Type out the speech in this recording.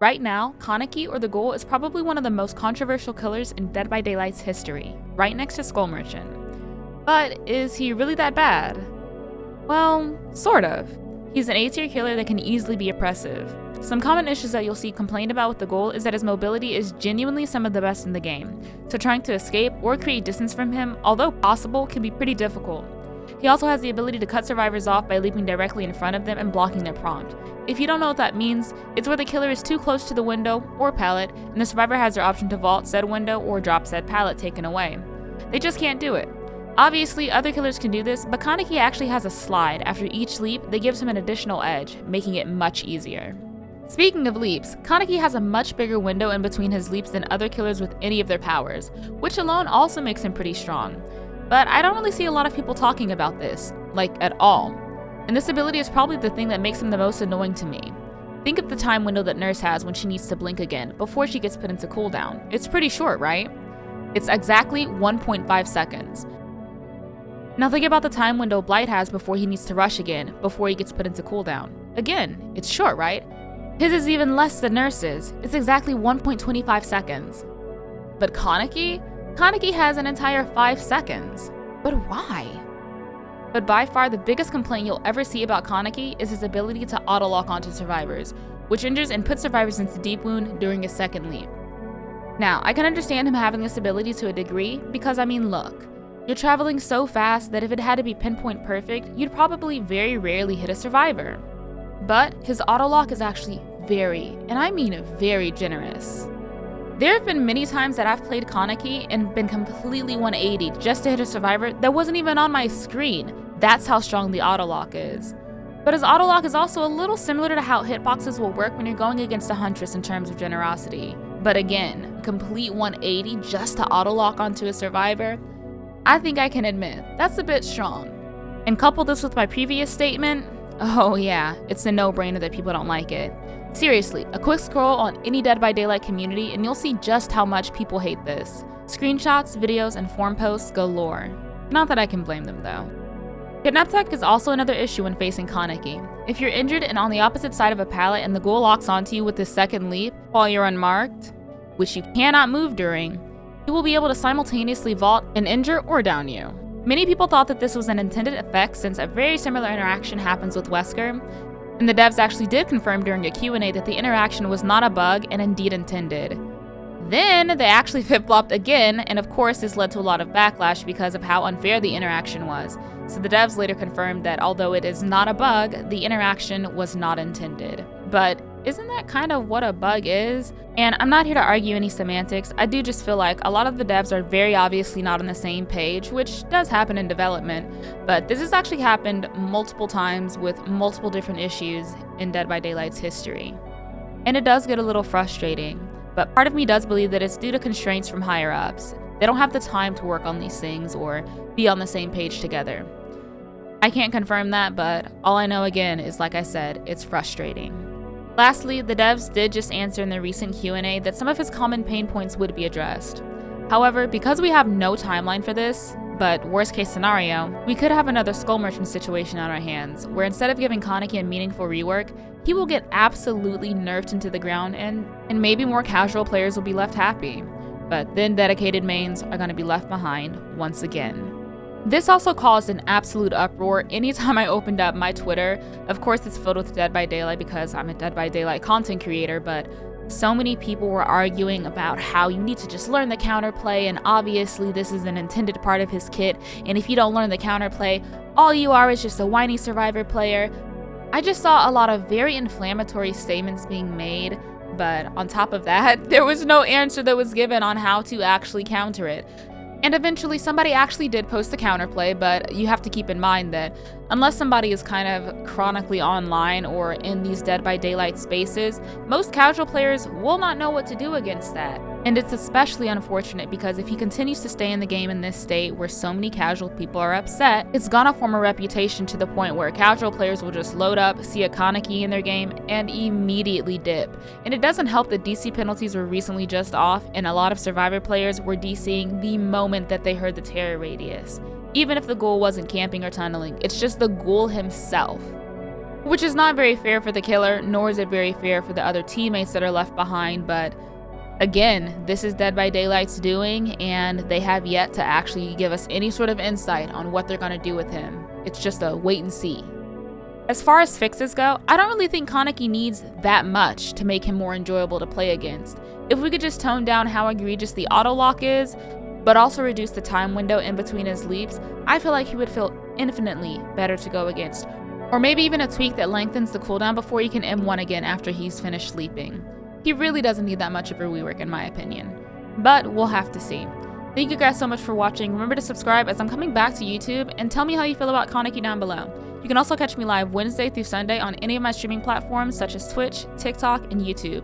Right now, Kaneki or the Ghoul is probably one of the most controversial killers in Dead by Daylight's history, right next to Skull Merchant. But is he really that bad? Well, sort of. He's an A-tier killer that can easily be oppressive. Some common issues that you'll see complained about with the Ghoul is that his mobility is genuinely some of the best in the game, so trying to escape or create distance from him, although possible, can be pretty difficult. He also has the ability to cut survivors off by leaping directly in front of them and blocking their prompt. If you don't know what that means, it's where the killer is too close to the window or pallet, and the survivor has their option to vault said window or drop said pallet taken away. They just can't do it. Obviously, other killers can do this, but Kaneki actually has a slide after each leap that gives him an additional edge, making it much easier. Speaking of leaps, Kaneki has a much bigger window in between his leaps than other killers with any of their powers, which alone also makes him pretty strong. But I don't really see a lot of people talking about this, like at all. And this ability is probably the thing that makes him the most annoying to me. Think of the time window that Nurse has when she needs to blink again before she gets put into cooldown. It's pretty short, right? It's exactly 1.5 seconds. Now think about the time window Blight has before he needs to rush again, before he gets put into cooldown. Again, it's short, right? His is even less than Nurse's. It's exactly 1.25 seconds. But Kaneki has an entire 5 seconds. But why? But by far the biggest complaint you'll ever see about Kaneki is his ability to autolock onto survivors, which injures and puts survivors into deep wound during his second leap. Now, I can understand him having this ability to a degree because look, you're traveling so fast that if it had to be pinpoint perfect, you'd probably very rarely hit a survivor. But his autolock is actually very generous. There have been many times that I've played Kaneki and been completely 180 just to hit a survivor that wasn't even on my screen. That's how strong the autolock is. But his autolock is also a little similar to how hitboxes will work when you're going against a huntress in terms of generosity. But again, complete 180 just to autolock onto a survivor? I think I can admit, that's a bit strong. And couple this with my previous statement, oh yeah, it's a no-brainer that people don't like it. Seriously, a quick scroll on any Dead by Daylight community and you'll see just how much people hate this. Screenshots, videos, and forum posts galore. Not that I can blame them though. Kidnap tech is also another issue when facing Kaneki. If you're injured and on the opposite side of a pallet and the Ghoul locks onto you with his second leap while you're unmarked, which you cannot move during, he will be able to simultaneously vault and injure or down you. Many people thought that this was an intended effect since a very similar interaction happens with Wesker, and the devs actually did confirm during a Q&A that the interaction was not a bug and indeed intended. Then they actually flip-flopped again, and of course this led to a lot of backlash because of how unfair the interaction was. So the devs later confirmed that although it is not a bug, the interaction was not intended. But isn't that kind of what a bug is? And I'm not here to argue any semantics, I do just feel like a lot of the devs are very obviously not on the same page, which does happen in development, but this has actually happened multiple times with multiple different issues in Dead by Daylight's history. And it does get a little frustrating, but part of me does believe that it's due to constraints from higher ups. They don't have the time to work on these things or be on the same page together. I can't confirm that, but all I know again is, like I said, it's frustrating. Lastly, the devs did just answer in their recent Q&A that some of his common pain points would be addressed. However, because we have no timeline for this, but worst case scenario, we could have another Skull Merchant situation on our hands, where instead of giving Kaneki a meaningful rework, he will get absolutely nerfed into the ground and maybe more casual players will be left happy. But then dedicated mains are going to be left behind once again. This also caused an absolute uproar anytime I opened up my Twitter. Of course, it's filled with Dead by Daylight because I'm a Dead by Daylight content creator, but so many people were arguing about how you need to just learn the counterplay, and obviously this is an intended part of his kit, and if you don't learn the counterplay, all you are is just a whiny survivor player. I just saw a lot of very inflammatory statements being made, but on top of that, there was no answer that was given on how to actually counter it. And eventually somebody actually did post the counterplay, but you have to keep in mind that unless somebody is kind of chronically online or in these Dead by Daylight spaces, most casual players will not know what to do against that. And it's especially unfortunate because if he continues to stay in the game in this state where so many casual people are upset, it's gonna form a reputation to the point where casual players will just load up, see a Kaneki in their game, and immediately dip. And it doesn't help that DC penalties were recently just off, and a lot of Survivor players were DCing the moment that they heard the terror radius. Even if the Ghoul wasn't camping or tunneling, it's just the Ghoul himself. which is not very fair for the killer, nor is it very fair for the other teammates that are left behind. But again, this is Dead by Daylight's doing, and they have yet to actually give us any sort of insight on what they're going to do with him. It's just a wait and see. As far as fixes go, I don't really think Kaneki needs that much to make him more enjoyable to play against. If we could just tone down how egregious the autolock is, but also reduce the time window in between his leaps, I feel like he would feel infinitely better to go against. Or maybe even a tweak that lengthens the cooldown before he can M1 again after he's finished sleeping. He really doesn't need that much of a rework in my opinion. But we'll have to see. Thank you guys so much for watching. Remember to subscribe as I'm coming back to YouTube, and tell me how you feel about Kaneki down below. You can also catch me live Wednesday through Sunday on any of my streaming platforms such as Twitch, TikTok, and YouTube.